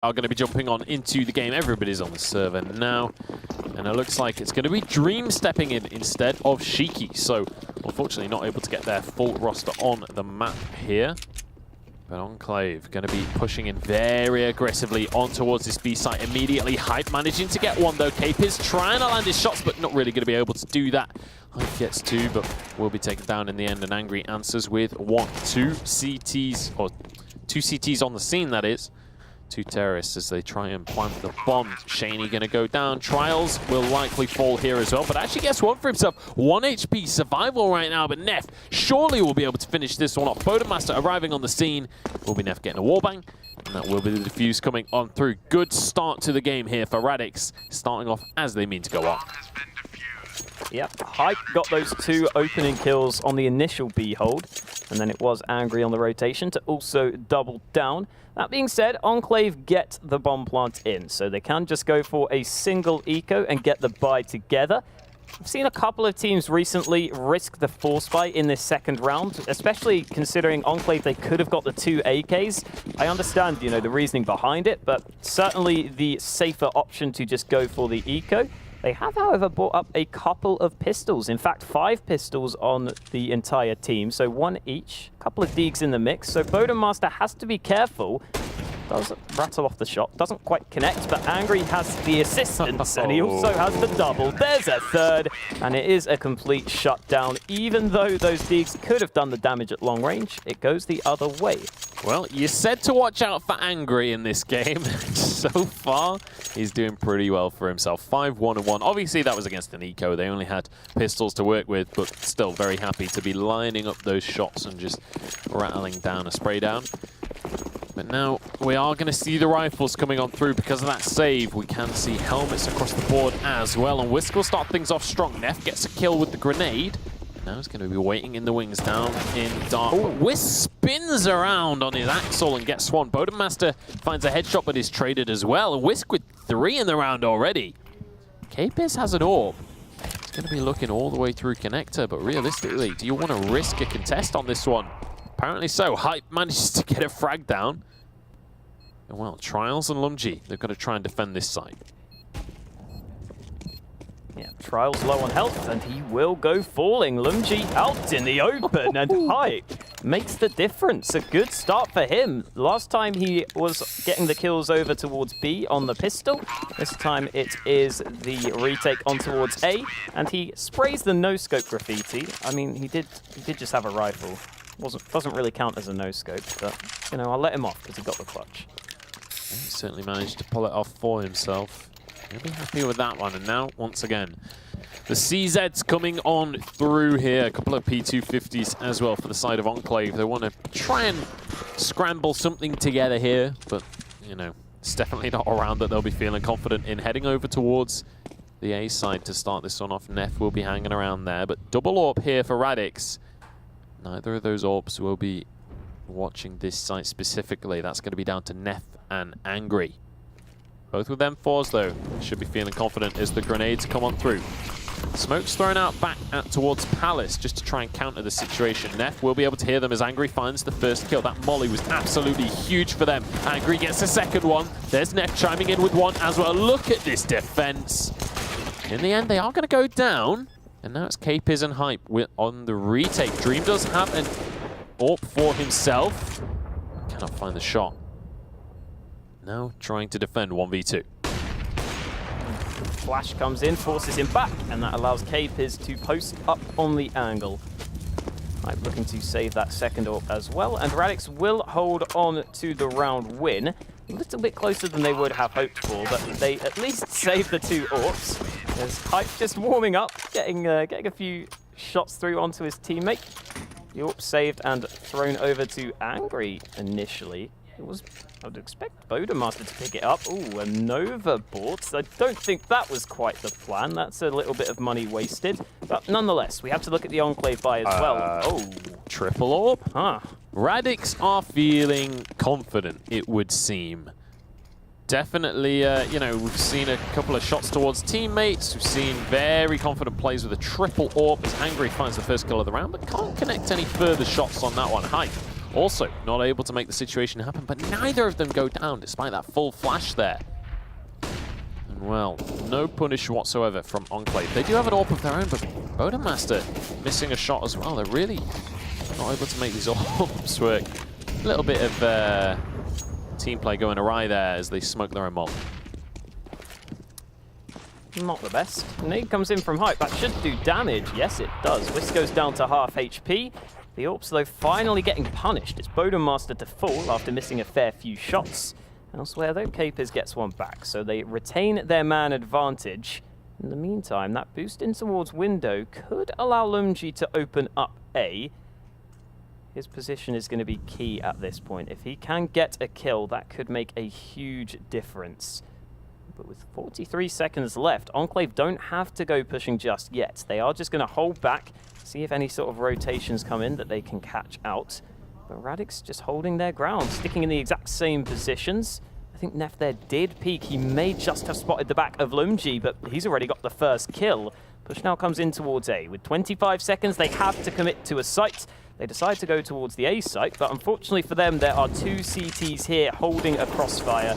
Are going to be jumping on into the game. Everybody's on the server now, and it looks like it's going to be Dream stepping in instead of Shiki. So, unfortunately, not able to get their full roster on the map here. But Enclave going to be pushing in very aggressively on towards this B site immediately. Hype managing to get one though. Cape is trying to land his shots, but not really going to be able to do that. Hype gets two, but will be taken down in the end. And Angry answers with two CTs on the scene, that is. Two terrorists as they try and plant the bomb. Shaney going to go down. Trials will likely fall here as well, but actually gets one for himself. 1 HP survival right now, but Neff surely will be able to finish this one off. Bodemaster arriving on the scene. Will be Neff getting a wallbang, and that will be the defuse coming on through. Good start to the game here for Radix, starting off as they mean to go on. Yep, Hype got those two opening kills on the initial B hold, and then it was Angry on the rotation to also double down. That being said, Enclave get the bomb plant in, so they can just go for a single eco and get the buy together. I've seen a couple of teams recently risk the force buy in this second round, especially considering Enclave, they could have got the 2 AKs. I understand, the reasoning behind it, but certainly the safer option to just go for the eco. They have, however, brought up a couple of pistols. In fact, 5 pistols on the entire team, so 1 each. A couple of Deegs in the mix, so Bodemaster has to be careful. Does rattle off the shot, doesn't quite connect, but Angry has the assistance, and he also has the double. There's a third, and it is a complete shutdown. Even though those Deegs could have done the damage at long range, it goes the other way. Well, you said to watch out for Angry in this game. So far, he's doing pretty well for himself. 5-1-1. Obviously, that was against an eco. They only had pistols to work with, but still very happy to be lining up those shots and just rattling down a spray down. But now we are going to see the rifles coming on through because of that save. We can see helmets across the board as well. And Whisk will start things off strong. Neff gets a kill with the grenade. Now he's going to be waiting in the wings down in dark. Whisk spins around on his Axel and gets one. Bodemaster finds a headshot but is traded as well. And Whisk with 3 in the round already. Capes has an AWP. He's going to be looking all the way through connector, but realistically, do you want to risk a contest on this one? Apparently so. Hype manages to get a frag down. And well, Trials and Lumji, they've got to try and defend this site. Yeah, Trials low on health, and he will go falling. Lumji out in the open, and Hype makes the difference. A good start for him. Last time he was getting the kills over towards B on the pistol. This time it is the retake on towards A, and he sprays the no-scope graffiti. I mean, he did just have a rifle. Doesn't really count as a no-scope, but, I'll let him off because he got the clutch. He certainly managed to pull it off for himself. He'll be happy with that one. And now, once again, the CZ's coming on through here. A couple of P250s as well for the side of Enclave. They want to try and scramble something together here, but, it's definitely not a round that they'll be feeling confident in. Heading over towards the A side to start this one off. Neff will be hanging around there, but double AWP here for Radix. Neither of those AWPs will be watching this site specifically. That's going to be down to Neff and Angry. Both with them 4s though, should be feeling confident as the grenades come on through. Smoke's thrown out back towards Palace just to try and counter the situation. Neff will be able to hear them as Angry finds the first kill. That molly was absolutely huge for them. Angry gets the second one. There's Neff chiming in with one as well. Look at this defense. In the end, they are going to go down. And now it's Capes and Hype on the retake. Dream does have an AWP for himself. Cannot find the shot. Now trying to defend 1v2. Flash comes in, forces him back, and that allows Capes to post up on the angle. Hype looking to save that second AWP as well, and Radix will hold on to the round win. A little bit closer than they would have hoped for, but they at least saved the 2 AWPs. There's Hype just warming up, getting a few shots through onto his teammate. The AWP saved and thrown over to Angry initially. I would expect Bodemaster to pick it up. Ooh, a Nova bought. I don't think that was quite the plan. That's a little bit of money wasted. But nonetheless, we have to look at the Enclave buy as well. Oh, triple AWP? Huh. Radix are feeling confident, it would seem. Definitely, we've seen a couple of shots towards teammates. We've seen very confident plays with a triple AWP as Angry finds the first kill of the round, but can't connect any further shots on that one. Hype also not able to make the situation happen, but neither of them go down despite that full flash there. And well, no punish whatsoever from Enclave. They do have an AWP of their own, but Bodemaster missing a shot as well. They're really not able to make these AWPs work. A little bit of team play going awry there as they smoke their own mob. Not the best. Nade comes in from Hype. That should do damage. Yes, it does. Whisk goes down to half HP. The AWPs, though, finally getting punished. It's Bodemaster to fall after missing a fair few shots. Elsewhere, though, Capers gets one back, so they retain their man advantage. In the meantime, that boost in towards window could allow Lumji to open up A. His position is going to be key at this point. If he can get a kill, that could make a huge difference. But with 43 seconds left, Enclave don't have to go pushing just yet. They are just going to hold back, see if any sort of rotations come in that they can catch out. But Radix just holding their ground, sticking in the exact same positions. I think Neff there did peek. He may just have spotted the back of Lumji, but he's already got the first kill. Push now comes in towards A. With 25 seconds, they have to commit to a site. They decide to go towards the A site, but unfortunately for them, there are two CTs here holding a crossfire.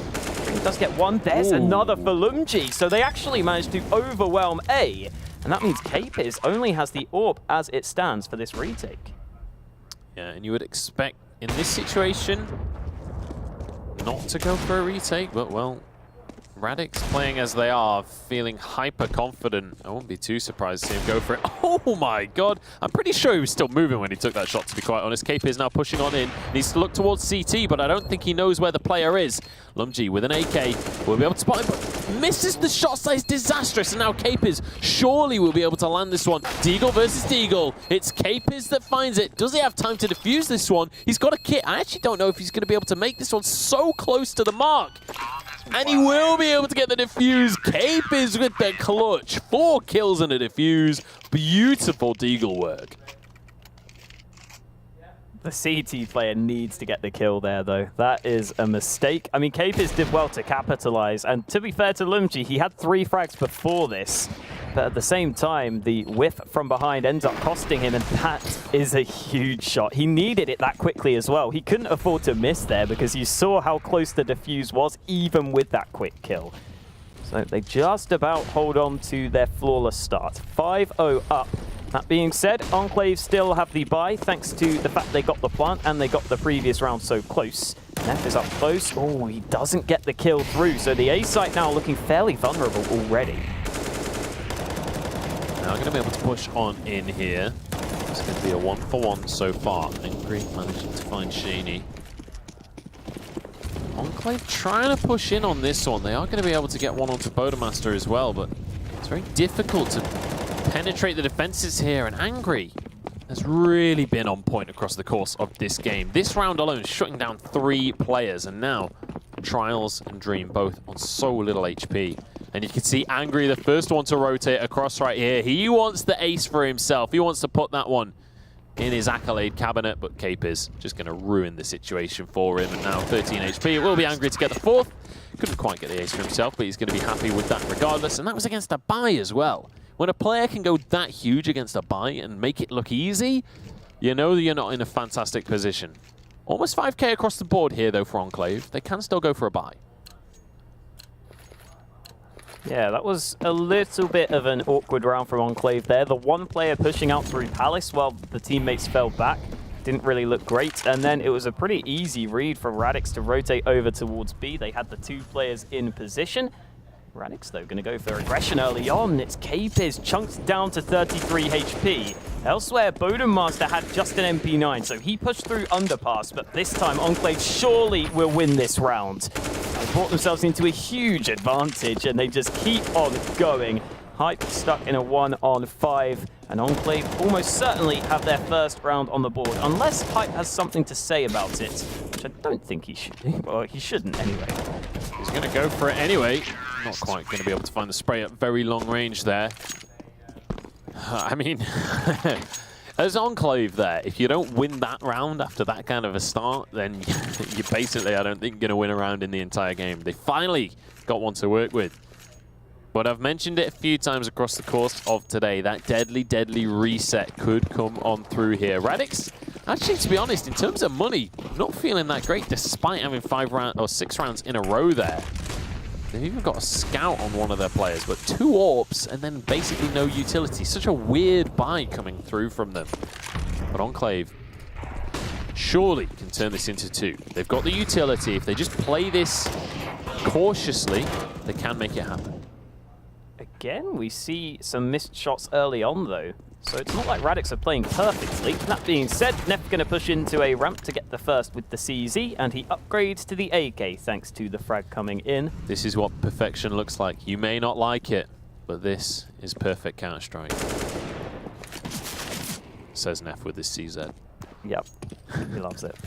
He does get one. There's another for Lumji. So they actually managed to overwhelm A. And that means Capers only has the AWP as it stands for this retake. Yeah, and you would expect in this situation not to go for a retake, but well, Radix playing as they are, feeling hyper confident. I wouldn't be too surprised to see him go for it. Oh my god! I'm pretty sure he was still moving when he took that shot, to be quite honest. KP is now pushing on in. Needs to look towards CT, but I don't think he knows where the player is. Lumji with an AK will be able to spot him, but misses the shot size. Disastrous. And now Capers surely will be able to land this one. Deagle versus Deagle. It's Capers that finds it. Does he have time to defuse this one? He's got a kit. I actually don't know if he's going to be able to make this one so close to the mark. And he will be able to get the defuse. Capers with the clutch. 4 kills and a defuse. Beautiful Deagle work. The CT player needs to get the kill there, though. That is a mistake. I mean, Capers did well to capitalize. And to be fair to Lumji, he had 3 frags before this. But at the same time, the whiff from behind ends up costing him, and that is a huge shot. He needed it that quickly as well. He couldn't afford to miss there because you saw how close the defuse was, even with that quick kill. So they just about hold on to their flawless start. 5-0 up. That being said, Enclave still have the bye, thanks to the fact they got the plant and they got the previous round so close. Neff is up close. Oh, he doesn't get the kill through, so the A site now looking fairly vulnerable already. Now going to be able to push on in here. It's going to be a 1-for-1 so far. Angry managing to find Shaney. Enclave trying to push in on this one. They are going to be able to get one onto Bodemaster as well, but it's very difficult to penetrate the defenses here, and Angry has really been on point across the course of this game. This round alone, shutting down 3 players, and now Trials and Dream both on so little HP. And you can see Angry, the first one to rotate across right here. He wants the ace for himself. He wants to put that one in his accolade cabinet, but Capers just going to ruin the situation for him. And now 13 HP. It will be Angry to get the 4th. Couldn't quite get the ace for himself, but he's going to be happy with that regardless. And that was against a bye as well. When a player can go that huge against a bye and make it look easy, you know that you're not in a fantastic position. Almost 5k across the board here, though, for Enclave. They can still go for a bye. Yeah, that was a little bit of an awkward round from Enclave there. The one player pushing out through Palace while the teammates fell back. Didn't really look great. And then it was a pretty easy read for Radix to rotate over towards B. They had the 2 players in position. Radix, though, going to go for aggression early on. It's Capers, chunked down to 33 HP. Elsewhere, Bodemaster had just an MP9, so he pushed through underpass, but this time Enclave surely will win this round. They brought themselves into a huge advantage, and they just keep on going. Hype stuck in a 1-on-5, and Enclave almost certainly have their first round on the board, unless Hype has something to say about it, which I don't think he should. Well, he shouldn't anyway. He's going to go for it anyway. Not quite going to be able to find the spray at very long range there. I mean, as Enclave there, if you don't win that round after that kind of a start, then you basically, I don't think, going to win a round in the entire game. They finally got one to work with. But I've mentioned it a few times across the course of today. That deadly, deadly reset could come on through here. Radix Actually, to be honest, in terms of money, not feeling that great despite having 6 rounds in a row there. They've even got a scout on one of their players, but 2 AWPs and then basically no utility. Such a weird buy coming through from them. But Enclave surely can turn this into 2. They've got the utility. If they just play this cautiously, they can make it happen. Again, we see some missed shots early on, though. So it's not like Radix are playing perfectly. That being said, Neff going to push into a ramp to get the first with the CZ, and he upgrades to the AK thanks to the frag coming in. This is what perfection looks like. You may not like it, but this is perfect Counter-Strike. Says Neff with his CZ. Yep, he loves it.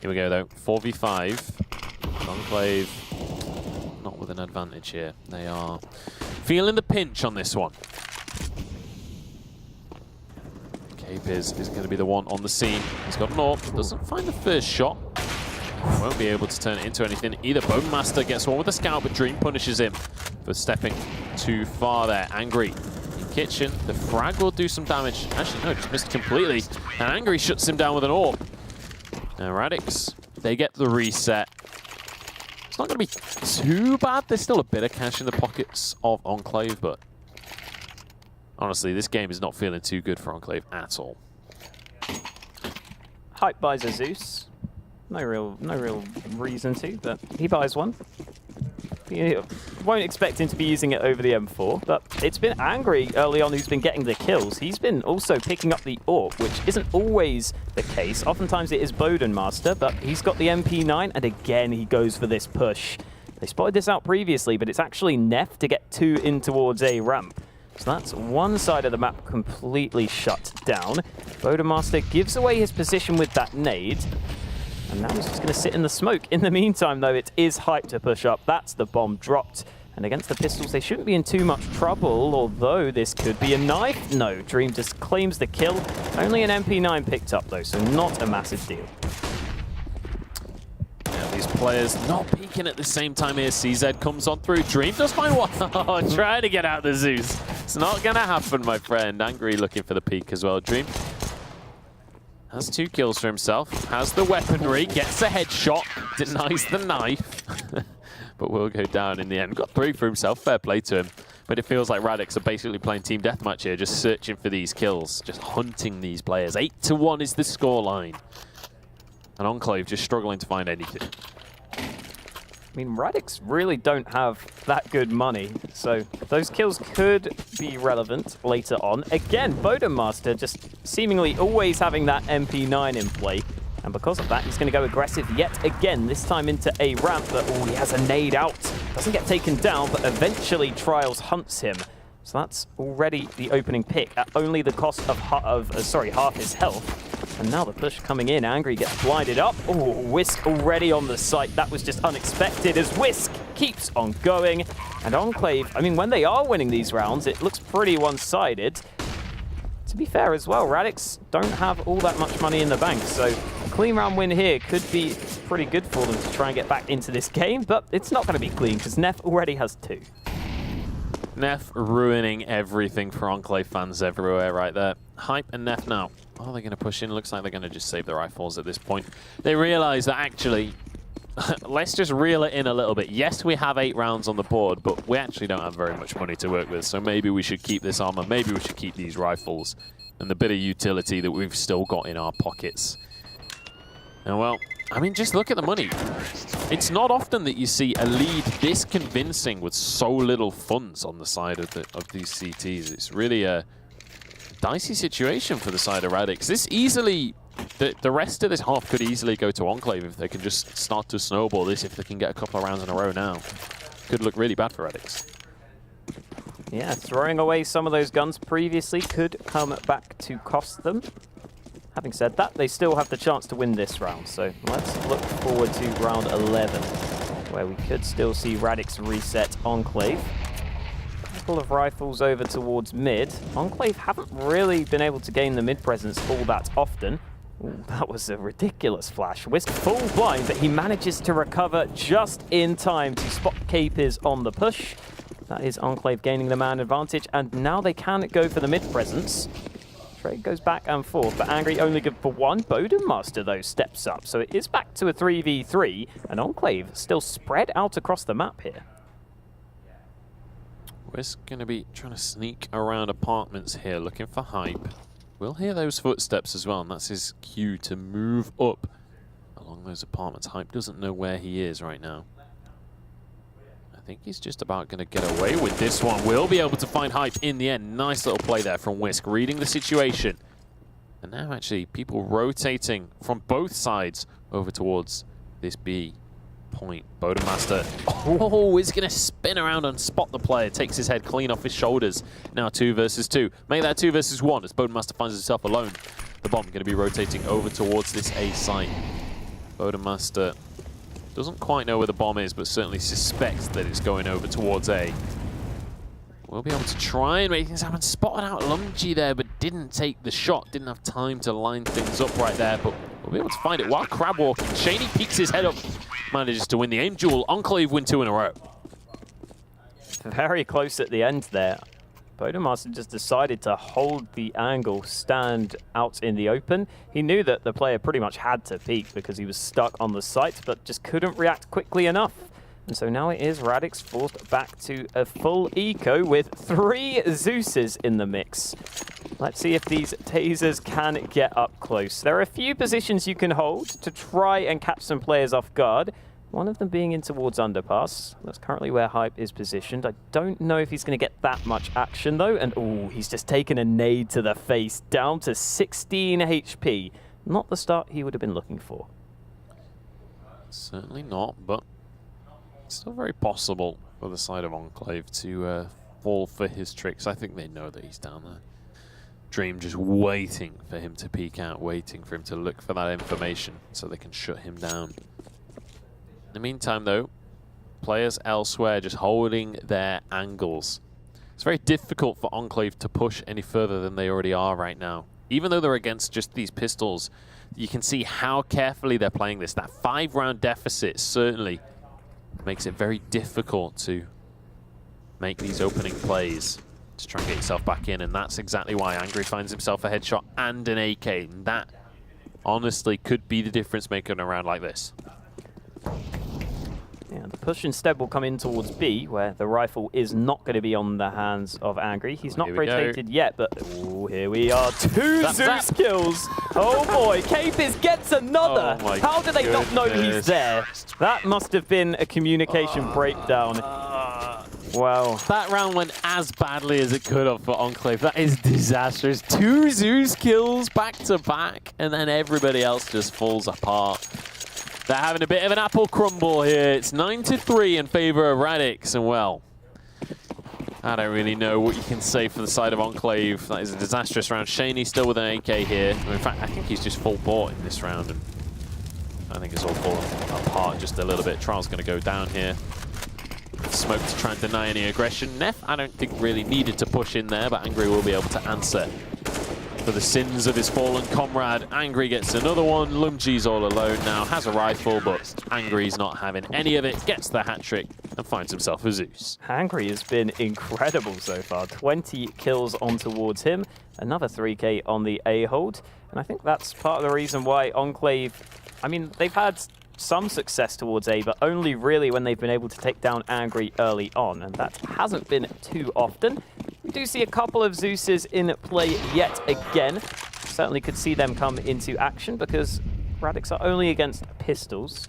Here we go, though. 4v5. Enclave not with an advantage here. They are feeling the pinch on this one. Cape is going to be the one on the scene. He's got an AWP, doesn't find the first shot. Won't be able to turn it into anything either. Bonemaster gets one with the scout, but Dream punishes him for stepping too far there. Angry in kitchen. The frag will do some damage. Actually, no, just missed completely. And Angry shuts him down with an AWP. Now Radix, they get the reset. It's not going to be too bad. There's still a bit of cash in the pockets of Enclave, but honestly, this game is not feeling too good for Enclave at all. Hype buys a Zeus. No real reason to, but he buys one. You won't expect him to be using it over the M4, but it's been Angry early on who's been getting the kills. He's been also picking up the AWP, which isn't always the case. Oftentimes it is Bodenmaster, but he's got the MP9, and again he goes for this push. They spotted this out previously, but it's actually Neff to get 2 in towards a ramp. So that's one side of the map completely shut down. Bodenmaster gives away his position with that nade. And now he's just going to sit in the smoke. In the meantime, though, it is Hype to push up. That's the bomb dropped. And against the pistols, they shouldn't be in too much trouble, although this could be a knife. No, Dream just claims the kill. Only an MP9 picked up, though, so not a massive deal. Now these players not peeking at the same time here. CZ comes on through. Dream does find one. Oh, trying to get out the Zeus. It's not going to happen, my friend. Angry looking for the peek as well. Dream has 2 kills for himself, has the weaponry, gets a headshot, denies the knife, but will go down in the end. Got 3 for himself, fair play to him. But it feels like Radix are basically playing team deathmatch here, just searching for these kills, just hunting these players. 8-1 is the scoreline. And Enclave just struggling to find anything. I mean, Radix really don't have that good money, so those kills could be relevant later on. Again, Bodenmaster just seemingly always having that MP9 in play, and because of that, he's going to go aggressive yet again, this time into a ramp, but oh, he has a nade out. Doesn't get taken down, but eventually Trials hunts him. So that's already the opening pick at only the cost of half his health. And now the push coming in. Angry gets blinded up. Oh, Whisk already on the site. That was just unexpected as Whisk keeps on going. And Enclave, I mean, when they are winning these rounds, it looks pretty one-sided. To be fair as well, Radix don't have all that much money in the bank, so a clean round win here could be pretty good for them to try and get back into this game, but it's not going to be clean because Neff already has 2. Neff ruining everything for Enclave fans everywhere right there. Hype and Neff now. Oh, they're going to push in. Looks like they're going to just save the rifles at this point. They realize that actually, let's just reel it in a little bit. Yes, we have 8 rounds on the board, but we actually don't have very much money to work with. So maybe we should keep this armor. Maybe we should keep these rifles and the bit of utility that we've still got in our pockets. And well, I mean, just look at the money. It's not often that you see a lead this convincing with so little funds on the side of these CTs. It's really a dicey situation for the side of Radix. This easily, the rest of this half could easily go to Enclave if they can just start to snowball this, if they can get a couple of rounds in a row now. Could look really bad for Radix. Yeah, throwing away some of those guns previously could come back to cost them. Having said that, they still have the chance to win this round, so let's look forward to round 11, where we could still see Radix reset Enclave. Couple of rifles over towards mid. Enclave haven't really been able to gain the mid presence all that often. Ooh, that was a ridiculous flash. Whisk full blind, but he manages to recover just in time to spot Capers on the push. That is Enclave gaining the man advantage, and now they can go for the mid presence. Trade goes back and forth, but Angry only good for one. Bodenmaster, though, steps up. So it is back to a 3v3, and Enclave still spread out across the map here. We're going to be trying to sneak around apartments here, looking for Hype. We'll hear those footsteps as well, and that's his cue to move up along those apartments. Hype doesn't know where he is right now. I think he's just about going to get away with this one. We'll be able to find Hype in the end. Nice little play there from Whisk, reading the situation. And now actually people rotating from both sides over towards this B point. Bodenmaster, oh, is going to spin around and spot the player. Takes his head clean off his shoulders. Now 2 versus 2. Make that 2 versus 1 as Bodenmaster finds himself alone. The bomb going to be rotating over towards this A site. Bodenmaster doesn't quite know where the bomb is, but certainly suspects that it's going over towards A. We'll be able to try and make things happen. Spotted out Lungy there, but didn't take the shot. Didn't have time to line things up right there, but we'll be able to find it while crab walking. Shaney peeks his head up, manages to win the aim duel. Enclave win 2 in a row. Very close at the end there. Bodenmaster just decided to hold the angle, stand out in the open. He knew that the player pretty much had to peek because he was stuck on the site, but just couldn't react quickly enough. And so now it is Radix forced back to a full eco with 3 Zeuses in the mix. Let's see if these tasers can get up close. There are a few positions you can hold to try and catch some players off guard. One of them being in towards underpass. That's currently where Hype is positioned. I don't know if he's going to get that much action though. And oh, he's just taken a nade to the face, down to 16 HP. Not the start he would have been looking for. Certainly not, but still very possible for the side of Enclave to fall for his tricks. I think they know that he's down there. Dream just waiting for him to peek out, waiting for him to look for that information so they can shut him down. In the meantime, though, players elsewhere just holding their angles. It's very difficult for Enclave to push any further than they already are right now. Even though they're against just these pistols, you can see how carefully they're playing this. That 5-round deficit certainly makes it very difficult to make these opening plays to try and get yourself back in, and that's exactly why Angry finds himself a headshot and an AK, and that honestly could be the difference maker in a round like this. Yeah, the push instead will come in towards B, where the rifle is not going to be on the hands of Angry. He's not rotated yet, but ooh, here we are. 2 Zeus kills. Oh boy, Capis gets another. Oh how do they not know he's there? That must have been a communication breakdown. Wow. That round went as badly as it could have for Enclave. That is disastrous. 2 Zeus kills back to back, and then everybody else just falls apart. They're having a bit of an apple crumble here. It's 9-3 in favor of Radix, and well, I don't really know what you can say for the side of Enclave. That is a disastrous round. Shaney still with an AK here. In fact, I think he's just full bought in this round, and I think it's all falling apart just a little bit. Trial's going to go down here. Smoke to try and deny any aggression. Neff, I don't think really needed to push in there, but Angry will be able to answer for the sins of his fallen comrade. Angry gets another one. Lumgy's all alone now, has a rifle, but Angry's not having any of it. Gets the hat trick and finds himself a Zeus. Angry has been incredible so far. 20 kills on towards him. Another 3K on the A hold. And I think that's part of the reason why Enclave, I mean, they've had some success towards A, but only really when they've been able to take down Angry early on, and that hasn't been too often. We do see a couple of Zeuses in play yet again. Certainly could see them come into action because Radix are only against pistols.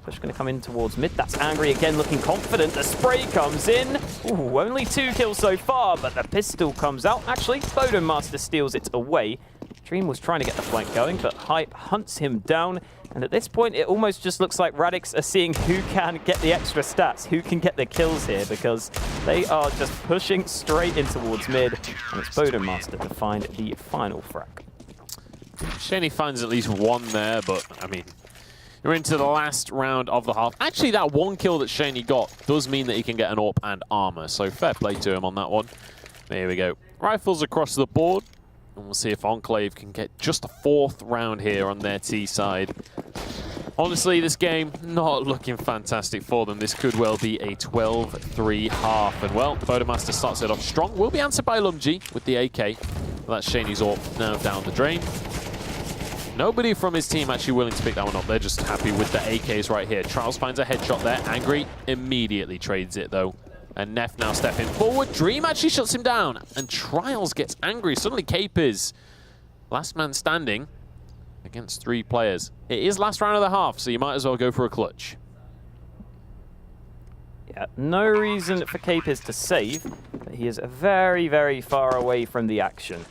Push going to come in towards mid. That's Angry again, looking confident. The spray comes in. Ooh, only 2 kills so far, but the pistol comes out. Actually, Bodenmaster steals it away. Dream was trying to get the flank going, but Hype hunts him down. And at this point, it almost just looks like Radix are seeing who can get the extra stats, who can get the kills here, because they are just pushing straight in towards mid. And it's Bodenmaster to find the final frag. Shaney finds at least one there, but I mean, you're into the last round of the half. Actually, that 1 kill that Shaney got does mean that he can get an AWP and armor, so fair play to him on that one. There we go. Rifles across the board. And we'll see if Enclave can get just a 4th round here on their T side. Honestly, this game not looking fantastic for them. This could well be a 12-3 half. And well, Bodenmaster starts it off strong. Will be answered by Lumgy with the AK. That's Shaney's AWP now down the drain. Nobody from his team actually willing to pick that one up. They're just happy with the AKs right here. Trials finds a headshot there. Angry immediately trades it, though. And Neff now stepping forward. Dream actually shuts him down. And Trials gets angry. Suddenly Cape is last man standing against 3 players. It is last round of the half, so you might as well go for a clutch. Yeah, no reason for Capers to save, but he is very, very far away from the action.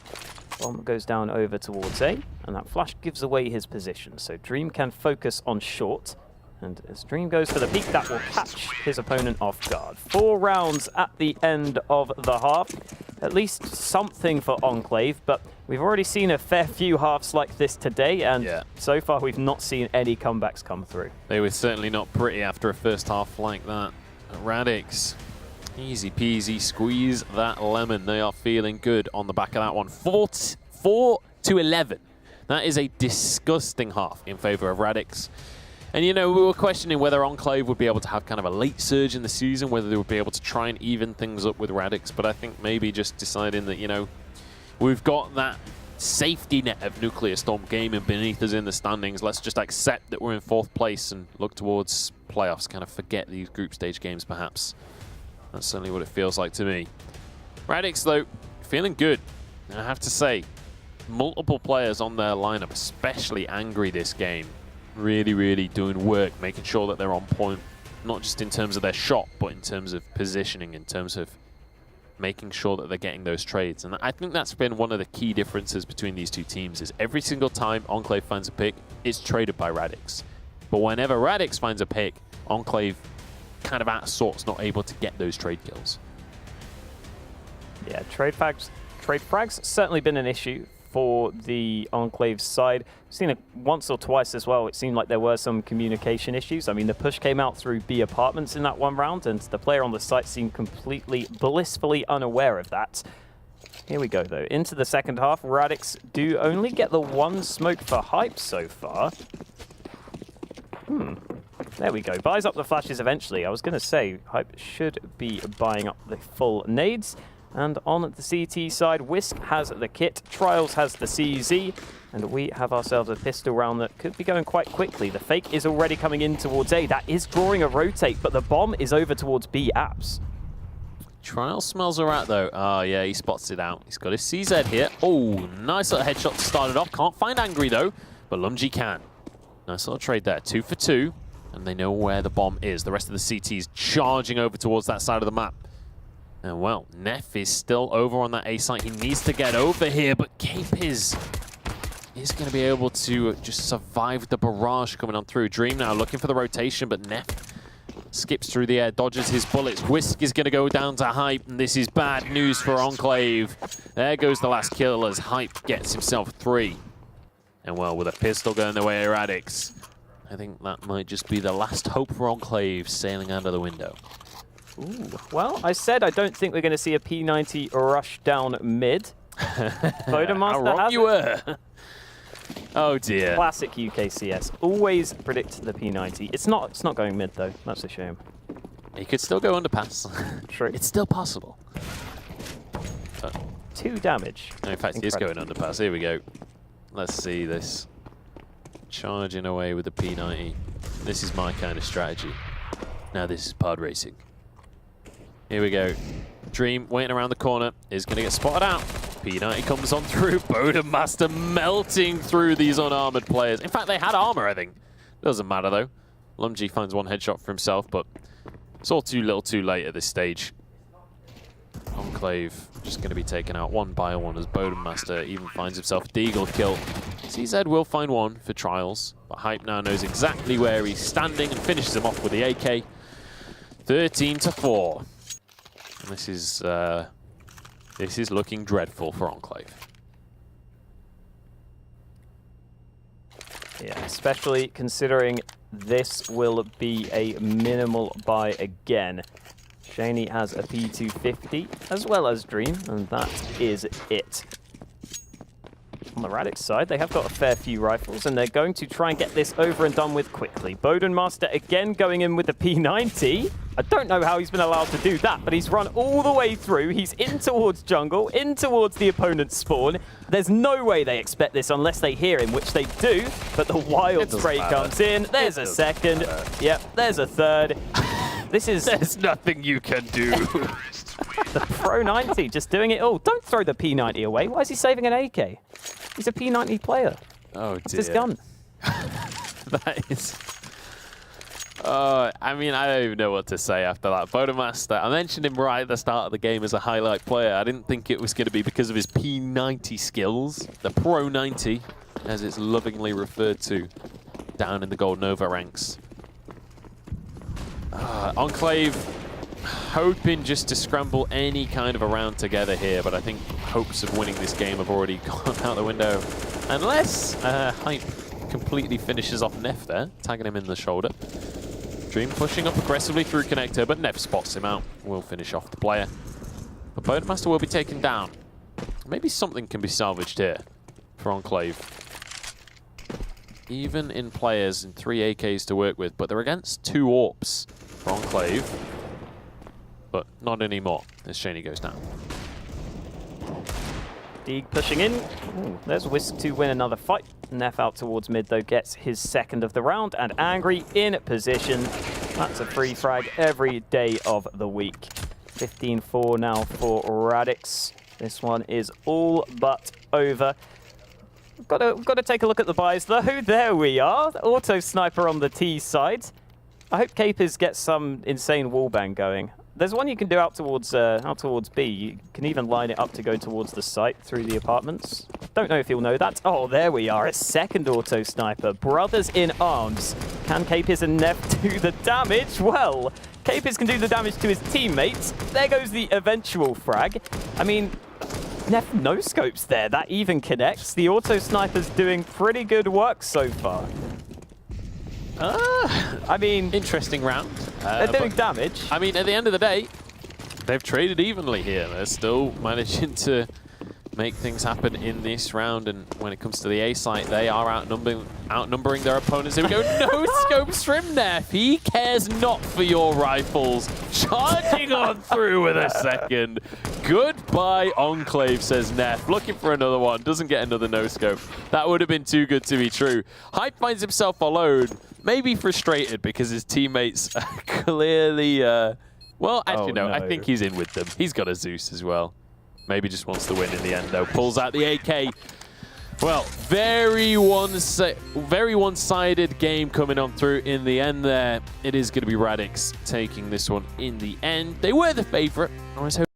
Bomb goes down over towards A, and that flash gives away his position. So Dream can focus on short, and as Dream goes for the peek, that will catch his opponent off guard. 4 rounds at the end of the half. At least something for Enclave, but we've already seen a fair few halves like this today, and so far we've not seen any comebacks come through. They were certainly not pretty after a first half like that. Radix, easy peasy, squeeze that lemon. They are feeling good on the back of that one. 4-11. That is a disgusting half in favor of Radix. And, you know, we were questioning whether Enclave would be able to have kind of a late surge in the season, whether they would be able to try and even things up with Radix. But I think maybe just deciding that, you know, we've got that safety net of Nuclear Storm gaming beneath us in the standings. Let's just accept that we're in 4th place and look towards playoffs, kind of forget these group stage games, perhaps. That's certainly what it feels like to me. Radix, though, feeling good. And I have to say, multiple players on their lineup, especially Angry this game, really, really doing work, making sure that they're on point, not just in terms of their shot, but in terms of positioning, in terms of making sure that they're getting those trades. And I think that's been one of the key differences between these two teams, is every single time Enclave finds a pick, it's traded by Radix. But whenever Radix finds a pick, Enclave kind of out of sorts, not able to get those trade kills. Yeah, trade frags certainly been an issue for the Enclave side. We've seen it once or twice as well. It seemed like there were some communication issues. I mean, the push came out through B apartments in that one round, and the player on the site seemed completely blissfully unaware of that. Here we go, though. Into the second half, Radix do only get the 1 smoke for Hype so far. There we go. Buys up the flashes eventually. I was going to say, Hype should be buying up the full nades. And on the CT side, Wisp has the kit, Trials has the CZ, and we have ourselves a pistol round that could be going quite quickly. The fake is already coming in towards A. That is drawing a rotate, but the bomb is over towards B apps. Trials smells a rat, though. Oh, yeah, he spots it out. He's got his CZ here. Oh, nice little headshot to start it off. Can't find Angry, though, but Lumji can. Nice little trade there. 2 for 2, and they know where the bomb is. The rest of the CT's charging over towards that side of the map. And, well, Neff is still over on that A site. He needs to get over here, but Cape is going to be able to just survive the barrage coming on through. Dream now looking for the rotation, but Neff skips through the air, dodges his bullets. Whisk is going to go down to Hype, and this is bad news for Enclave. There goes the last kill as Hype gets himself 3. And, well, with a pistol going the way of Radix, I think that might just be the last hope for Enclave sailing out of the window. Ooh. Well, I said I don't think we're going to see a P90 rush down mid. How wrong you were. Oh dear. Classic UKCS. Always predict the P90. It's not going mid though. That's a shame. He could still go underpass. True. It's still possible. But 2 damage. no, in fact, he is going underpass. Here we go. Let's see this. Charging away with the P90. This is my kind of strategy. Now this is pod racing. Here we go. Dream waiting around the corner is going to get spotted out. P90 comes on through. Bodemaster melting through these unarmored players. In fact, they had armor, I think. Doesn't matter, though. Lumji finds 1 headshot for himself, but it's all too little too late at this stage. Enclave just going to be taken out 1 by 1 as Bodemaster even finds himself a Deagle kill. CZ will find 1 for Trials, but Hype now knows exactly where he's standing and finishes him off with the AK. 13-4. And this is looking dreadful for Enclave. Yeah, especially considering this will be a minimal buy again. Shaney has a P250 as well as Dream, and that is it. On the Radix side, they have got a fair few rifles, and they're going to try and get this over and done with quickly. Bodemaster again going in with the P90. I don't know how he's been allowed to do that, but he's run all the way through. He's in towards jungle, in towards the opponent's spawn. There's no way they expect this unless they hear him, which they do, but the wild spray comes in. There's a second. Yep, there's a third. This is... There's nothing you can do. The Pro 90 just doing it all. Don't throw the P90 away. Why is he saving an AK? He's a P90 player. Oh, dear. It's his gun. That is... I mean, I don't even know what to say after that. Bodemaster, I mentioned him right at the start of the game as a highlight player. I didn't think it was going to be because of his P90 skills. The Pro 90, as it's lovingly referred to, down in the Gold Nova ranks. Enclave hoping just to scramble any kind of a round together here, but I think hopes of winning this game have already gone out the window. Unless Hype completely finishes off Neff there, tagging him in the shoulder. Dream pushing up aggressively through connector, but Neff spots him out. Will finish off the player. But Bodemaster will be taken down. Maybe something can be salvaged here for Enclave. Even in players and 3 AKs to work with, but they're against 2 AWPs for Enclave. But not anymore as Shaney goes down. Deeg pushing in. Ooh, there's Whisk to win another fight. Neff out towards mid, though, gets his second of the round. And Angry in position. That's a free frag every day of the week. 15-4 now for Radix. This one is all but over. We've got to take a look at the buys, though. There we are. Auto Sniper on the T side. I hope Capers gets some insane wallbang going. There's one you can do out towards B. You can even line it up to go towards the site through the apartments. Don't know if you'll know that. Oh, there we are. A second auto sniper. Brothers in arms. Can Capers and Neff do the damage? Well, Capers can do the damage to his teammates. There goes the eventual frag. I mean, Neff no-scopes there. That even connects. The auto sniper's doing pretty good work so far. I mean... Interesting round. They're doing damage. I mean, at the end of the day, they've traded evenly here. They're still managing to make things happen in this round. And when it comes to the A site, they are outnumbering their opponents. Here we go. No scopes from Neff. He cares not for your rifles. Charging on through with a second. Goodbye, Enclave, says Neff. Looking for another one. Doesn't get another no-scope. That would have been too good to be true. Hype finds himself alone. Maybe frustrated because his teammates are clearly... well, actually, no. I think he's in with them. He's got a Zeus as well. Maybe just wants to win in the end, though. Pulls out the AK. Well, very one-sided game coming on through in the end there. It is going to be Radix taking this one in the end. They were the favorite. I was hoping